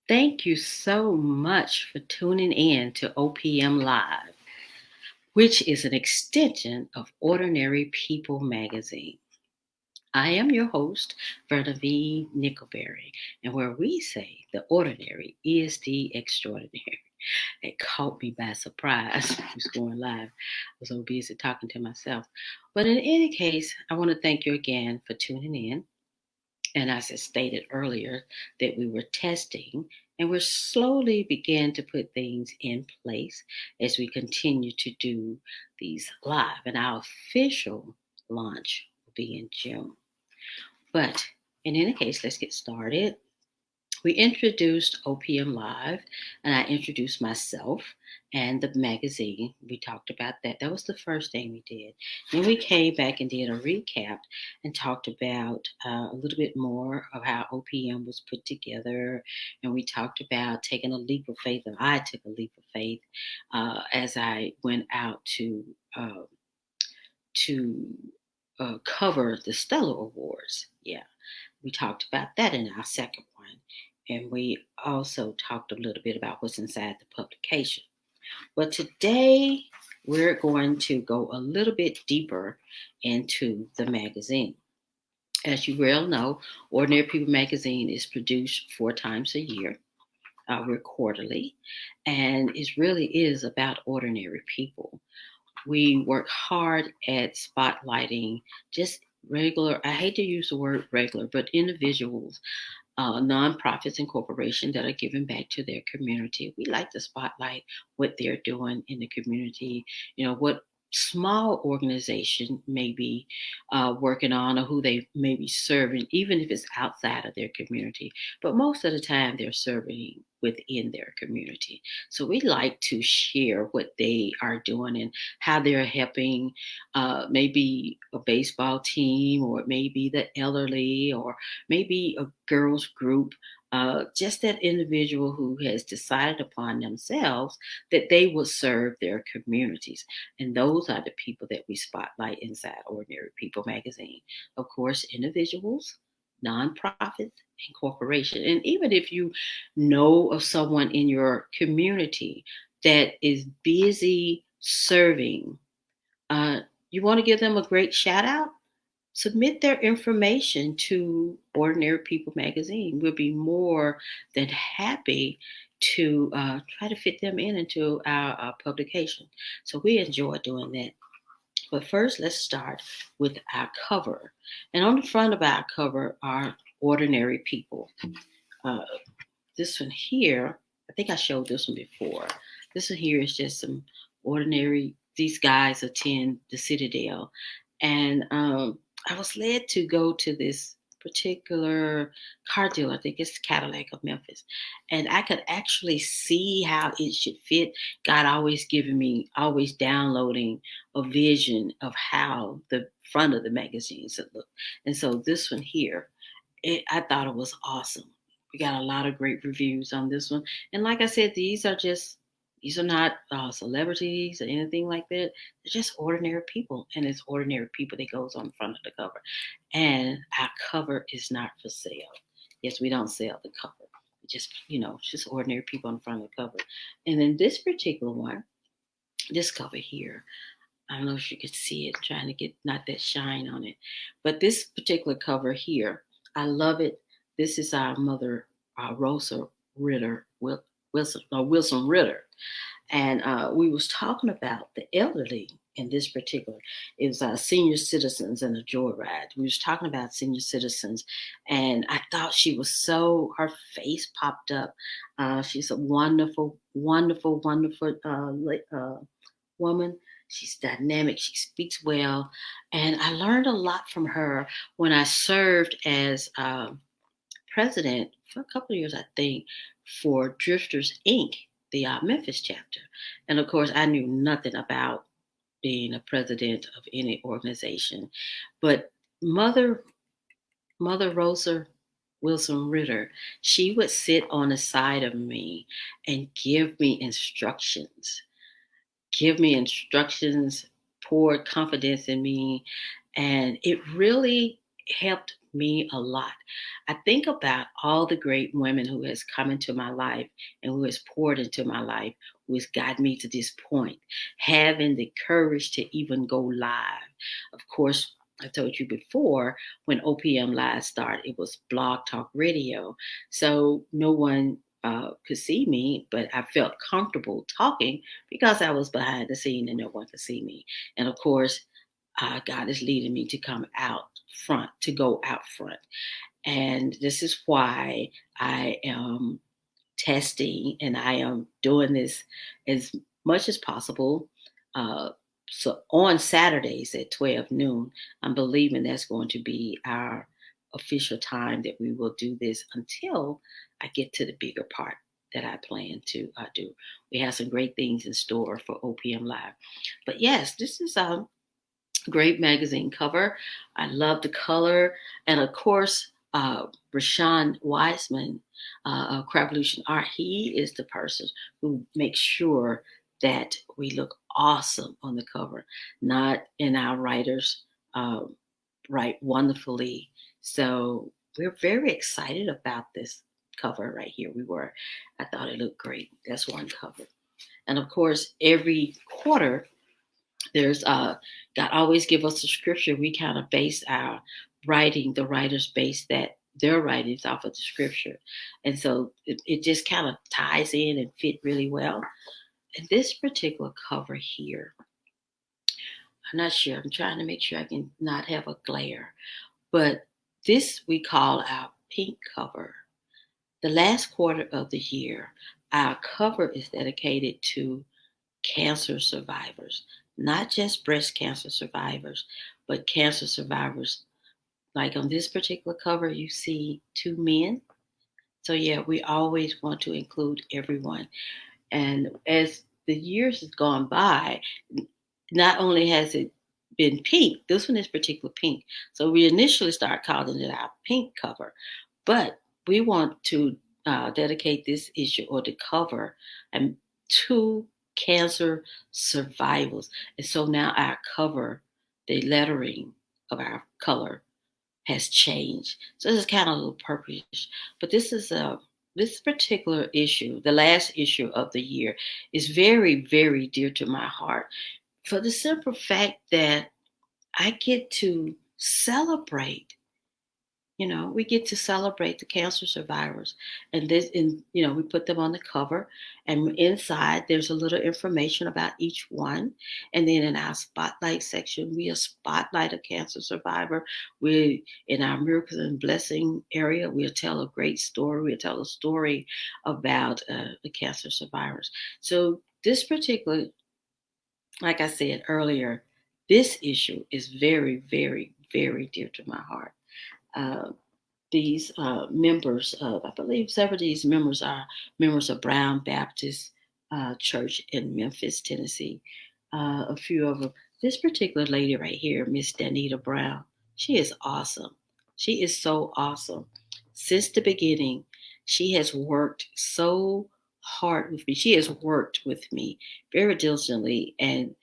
Thank you so much for tuning in to OPM Live, which is an extension of Ordinary People magazine. I am your host, Verna V. Nickelberry, and where we say the ordinary is the extraordinary. It caught me by surprise. I was going live. I was so busy talking to myself. But in any case, I want to thank you again for tuning in. And as I stated earlier, that we were testing and we're slowly begin to put things in place as we continue to do these live. And our official launch will be in June. But in any case, let's get started. We introduced OPM Live, and I introduced myself and the magazine. We talked about that. That was the first thing we did. Then we came back and did a recap and talked about a little bit more of how OPM was put together. And we talked about taking a leap of faith, and I took a leap of faith as I went out to cover the Stellar Awards. Yeah, we talked about that in our second one. And we also talked a little bit about what's inside the publication. But today, we're going to go a little bit deeper into the magazine. As you well know, Ordinary People magazine is produced 4 times a year. We're quarterly, and it really is about ordinary people. We work hard at spotlighting just regular, I hate to use the word regular, but individuals, nonprofits and corporations that are giving back to their community. We like to spotlight what they're doing in the community, what small organization may be working on or who they may be serving, even if it's outside of their community. But most of the time, they're serving within their community. So we like to share what they are doing and how they're helping maybe a baseball team, or it may be the elderly, or maybe a girls group, just that individual who has decided upon themselves that they will serve their communities. And those are the people that we spotlight inside Ordinary People magazine. Of course, individuals, nonprofits, and corporations. And even if you know of someone in your community that is busy serving, you want to give them a great shout out? Submit their information to Ordinary People magazine. We'll be more than happy to try to fit them into our publication. So we enjoy doing that. But first, let's start with our cover. And on the front of our cover are Ordinary People. Uh, this one here, I think I showed this one before. This one here is just some ordinary, these guys attend the Citadel. And I was led to go to this particular car dealer. I think it's Cadillac of Memphis. And I could actually see how it should fit. God always giving me, always downloading a vision of how the front of the magazine should look. And so this one here, I thought it was awesome. We got a lot of great reviews on this one. And like I said, these are not celebrities or anything like that. They're just ordinary people. And it's ordinary people that goes on the front of the cover. And our cover is not for sale. Yes, we don't sell the cover. Just ordinary people on the front of the cover. And then this particular one, this cover here, I don't know if you could see it, trying to get not that shine on it. But this particular cover here, I love it. This is our mother, Rosa Ritter, Wilson Ritter. And we was talking about the elderly in this particular. It was senior citizens and a joyride. We was talking about senior citizens, and I thought she was her face popped up. She's a wonderful, wonderful, wonderful woman. She's dynamic. She speaks well. And I learned a lot from her when I served as president for a couple of years, I think, for Drifters Inc., the Memphis chapter. And of course, I knew nothing about being a president of any organization. But Mother Rosa Wilson Ritter, she would sit on the side of me and give me instructions, poured confidence in me. And it really helped me a lot. I think about all the great women who has come into my life and who has poured into my life, who has gotten me to this point, having the courage to even go live. Of course, I told you before when OPM Live started, it was Blog Talk Radio. So no one could see me, but I felt comfortable talking because I was behind the scene and no one could see me. And of course, God is leading me to come out front, to go out front. And this is why I am testing and I am doing this as much as possible. Uh, so on Saturdays at 12 noon, I'm believing that's going to be our official time that we will do this until I get to the bigger part that I plan to do. We have some great things in store for OPM Live. But yes, this is great magazine cover. I love the color. And of course, Rashawn Wiseman of Cravolution Art, he is the person who makes sure that we look awesome on the cover, not in our writers write wonderfully. So we're very excited about this cover right here. I thought it looked great. That's one cover. And of course, every quarter, there's God always give us a scripture. We kind of base our writing, the writers base that their writings off of the scripture. And so it just kind of ties in and fit really well. And this particular cover here, I'm not sure. I'm trying to make sure I can not have a glare. But this we call our pink cover. The last quarter of the year, our cover is dedicated to cancer survivors, not just breast cancer survivors, but cancer survivors. Like on this particular cover, you see two men. So, yeah, we always want to include everyone. And as the years has gone by, not only has it been pink, this one is particular pink. So we initially started calling it our pink cover, but we want to dedicate this issue or the cover and to cancer survivors. And so now our cover, the lettering of our color has changed. So this is kind of a little purplish, but this particular issue, the last issue of the year, is very, very dear to my heart for the simple fact that I get to celebrate. We get to celebrate the cancer survivors, and we put them on the cover, and inside there's a little information about each one, and then in our spotlight section, we spotlight a cancer survivor. We in our miracles and blessing area, we'll tell a great story. We'll tell a story about the cancer survivors. So this particular, like I said earlier, this issue is very, very, very dear to my heart. Uh, these members of, I believe several of these members are members of Brown Baptist Church in Memphis, Tennessee. A few of them. This particular lady right here, Miss Danita Brown, she is awesome. She is so awesome. Since the beginning, she has worked so hard with me. She has worked with me very diligently and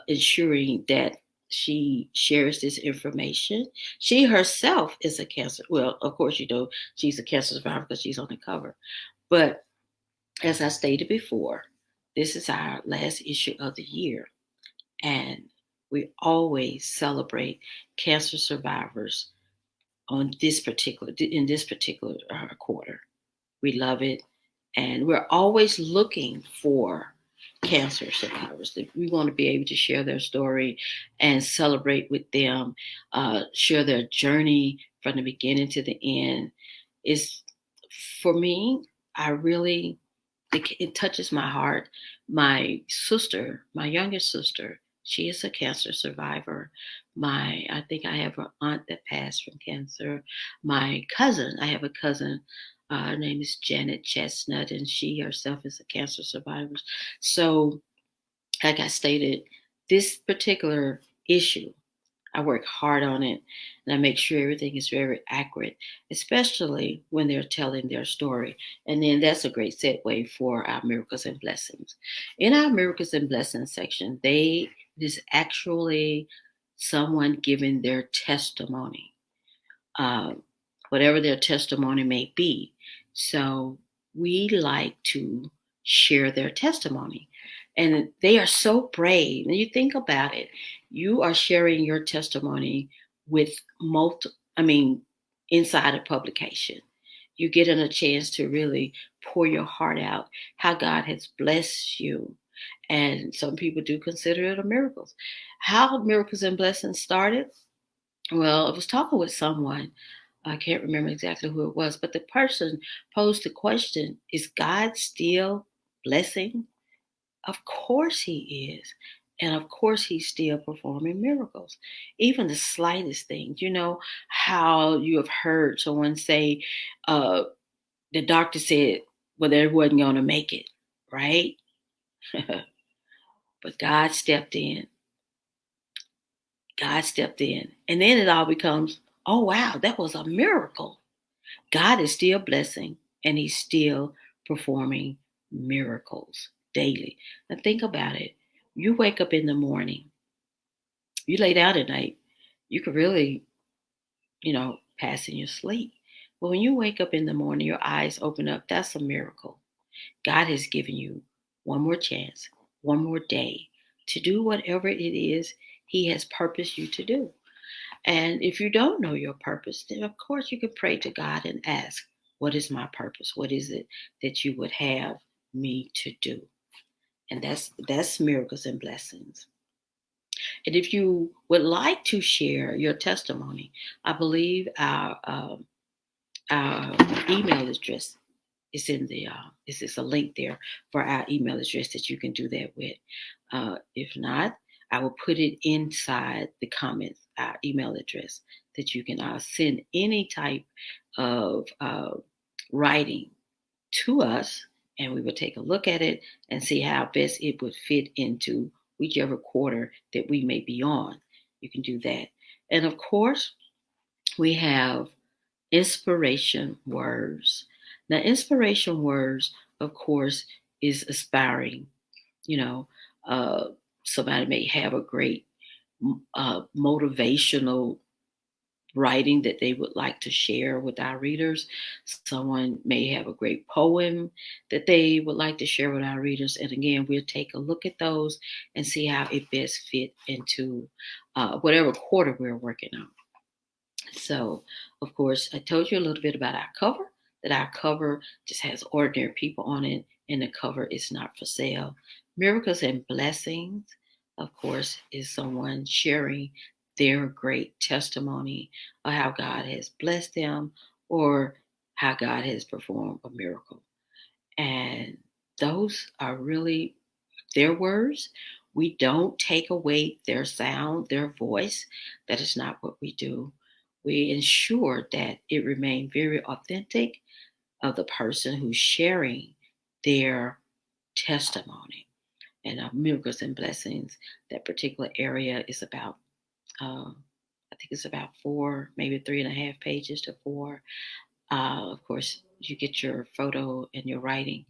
ensuring that she shares this information. She herself is a cancer. Well, of course, she's a cancer survivor because she's on the cover. But as I stated before, this is our last issue of the year. And we always celebrate cancer survivors in this particular quarter. We love it. And we're always looking for cancer survivors. We want to be able to share their story and celebrate with them, share their journey from the beginning to the end. Is for me, I really, it touches my heart. My sister, my youngest sister, she is a cancer survivor. I think I have an aunt that passed from cancer. My cousin, I have a cousin. Her name is Janet Chestnut, and she herself is a cancer survivor. So, like I stated, this particular issue, I work hard on it and I make sure everything is very accurate, especially when they're telling their story. And then that's a great segue for our miracles and blessings. In our miracles and blessings section, is actually someone giving their testimony uh, whatever their testimony may be. So we like to share their testimony. And they are so brave. And you think about it, you are sharing your testimony with I mean, inside a publication. You get in a chance to really pour your heart out, how God has blessed you. And some people do consider it a miracle. How miracles and blessings started? Well, I was talking with someone. I can't remember exactly who it was, but the person posed the question: is God still blessing? Of course He is. And of course He's still performing miracles. Even the slightest things. You know how you have heard someone say, uh, the doctor said, well, they wasn't going to make it, right? But God stepped in. God stepped in. And then it all becomes, oh, wow, that was a miracle. God is still blessing and He's still performing miracles daily. Now, think about it. You wake up in the morning, you lay down at night, you could really, pass in your sleep. But when you wake up in the morning, your eyes open up, that's a miracle. God has given you one more chance, one more day to do whatever it is He has purposed you to do. And if you don't know your purpose, then of course you can pray to God and ask, what is my purpose? What is it that you would have me to do? And that's miracles and blessings. And if you would like to share your testimony, I believe our email address is in the is a link there for our email address that you can do that with. If not, I will put it inside the comments, our email address that you can send any type of writing to us, and we will take a look at it and see how best it would fit into whichever quarter that we may be on. You can do that. And of course, we have inspiration words. Now, inspiration words, of course, is aspiring. You know, uh, somebody may have a great motivational writing that they would like to share with our readers. Someone may have a great poem that they would like to share with our readers. And again, we'll take a look at those and see how it best fit into whatever quarter we're working on. So, of course, I told you a little bit about our cover, that our cover just has ordinary people on it, and the cover is not for sale. Miracles and blessings, of course, is someone sharing their great testimony of how God has blessed them or how God has performed a miracle. And those are really their words. We don't take away their sound, their voice. That is not what we do. We ensure that it remains very authentic of the person who's sharing their testimony. And miracles and blessings, that particular area is about, I think it's about four, maybe 3.5 pages to four. Of course, you get your photo and your writing.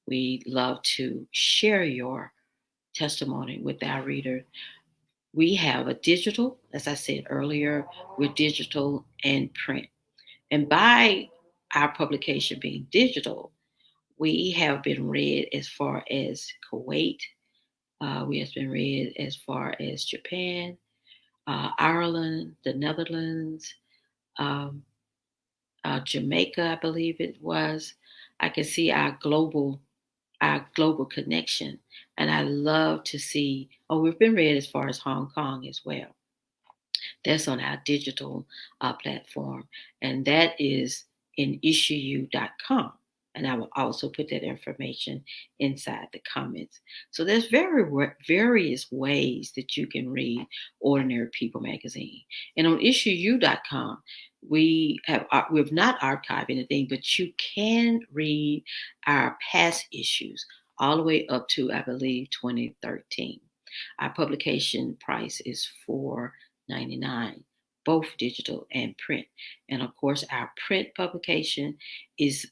We love to share your testimony with our reader. We have a digital, as I said earlier, we're digital and print. And by our publication being digital, we have been read as far as Kuwait. We have been read as far as Japan, Ireland, the Netherlands, um, Jamaica, I believe it was. I can see our global connection. And I love to see, oh, we've been read as far as Hong Kong as well. That's on our digital platform. And that is in issueu.com. And I will also put that information inside the comments. So there's various ways that you can read Ordinary People magazine. And on issueu.com, we've not archived anything, but you can read our past issues all the way up to, I believe, 2013. Our publication price is $4.99, both digital and print. And of course, our print publication is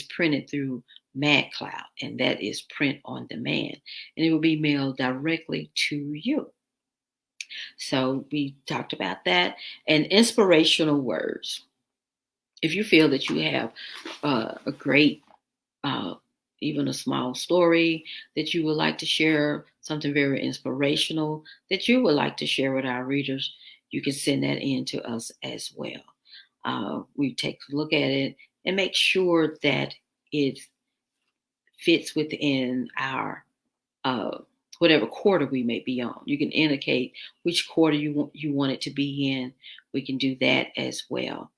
printed through MadCloud, and that is print on demand, and it will be mailed directly to you. So we talked about that. And inspirational words. If you feel that you have a great, uh, even a small story that you would like to share, something very inspirational that you would like to share with our readers, you can send that in to us as well. We take a look at it and make sure that it fits within our uh, whatever quarter we may be on. You can indicate which quarter you want it to be in. We can do that as well.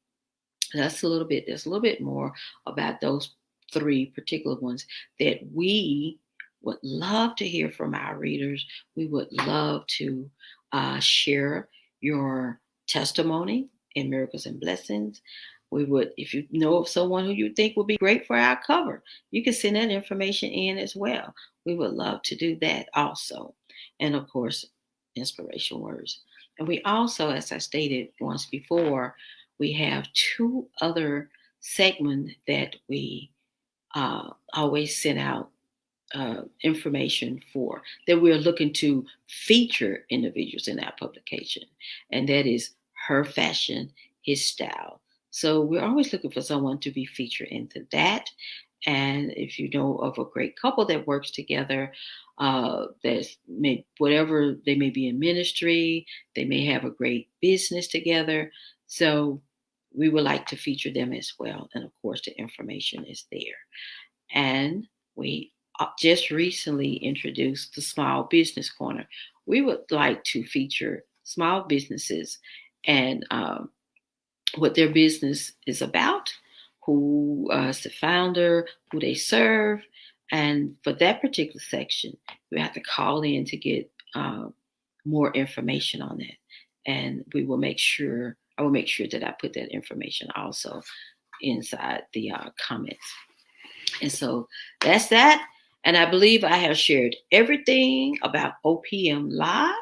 That's a little bit. There's a little bit more about those three particular ones that we would love to hear from our readers. We would love to share your testimony in Miracles and Blessings. We would, if you know of someone who you think would be great for our cover, you can send that information in as well. We would love to do that also. And of course, inspirational words. And we also, as I stated once before, we have two other segments that we always send out information for, that we're looking to feature individuals in our publication. And that is Her Fashion, His Style. So we're always looking for someone to be featured into that. And if you know of a great couple that works together, whatever they may be in ministry, they may have a great business together. So we would like to feature them as well. And of course, the information is there. And we just recently introduced the Small Business Corner. We would like to feature small businesses and what their business is about, who is the founder, who they serve. And for that particular section, you have to call in to get more information on that. And I will make sure that I put that information also inside the comments. And so that's that. And I believe I have shared everything about OPM Live.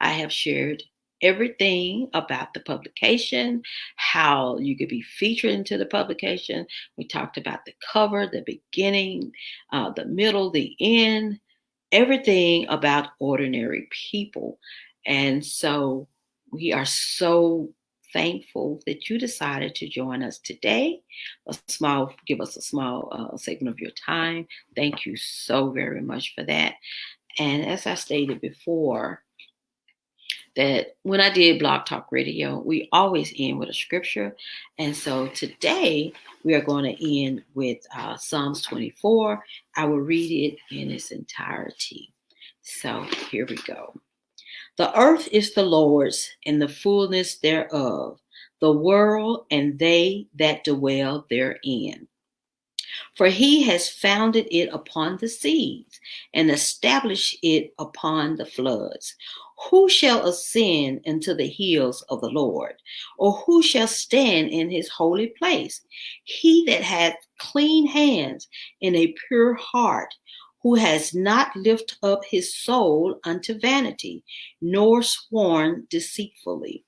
I have shared everything about the publication, how you could be featured into the publication. We talked about the cover, the beginning, the middle, the end, everything about ordinary people. And so we are so thankful that you decided to join us today. Give us a small segment of your time. Thank you so very much for that. And as I stated before, that when I did Blog Talk Radio, we always end with a scripture. And so today we are going to end with Psalms 24. I will read it in its entirety. So here we go. The earth is the Lord's and the fullness thereof, the world and they that dwell therein. For he has founded it upon the seas and established it upon the floods. Who shall ascend into the hills of the Lord? Or who shall stand in his holy place? He that hath clean hands and a pure heart, who has not lifted up his soul unto vanity, nor sworn deceitfully.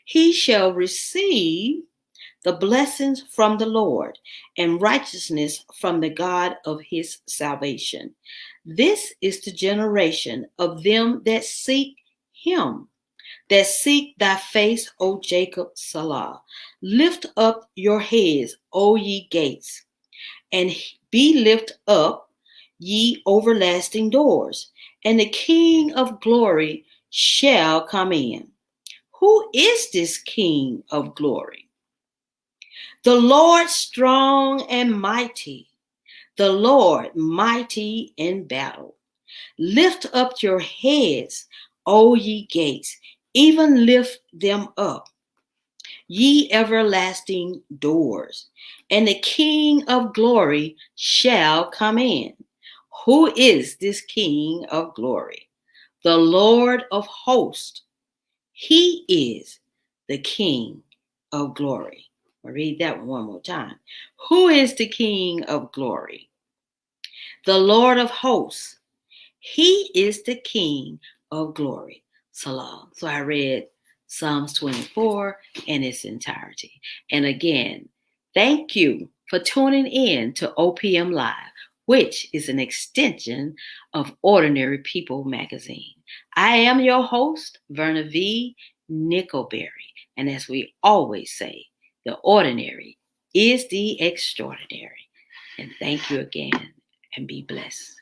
He shall receive the blessings from the Lord and righteousness from the God of his salvation. This is the generation of them that seek him, that seek thy face, O Jacob Salah. Lift up your heads, O ye gates, and be lift up, ye everlasting doors, and the King of glory shall come in. Who is this King of glory? The Lord strong and mighty, the Lord mighty in battle. Lift up your heads, O ye gates, even lift them up, ye everlasting doors, and the King of glory shall come in. Who is this King of glory? The Lord of hosts. He is the King of glory. I'll read that one more time. Who is the King of glory? The Lord of hosts. He is the King of glory. Salah. So I read Psalms 24 in its entirety. And again, thank you for tuning in to OPM Live, which is an extension of Ordinary People magazine. I am your host, Verna V. Nickelberry. And as we always say, the ordinary is the extraordinary. And thank you again, and be blessed.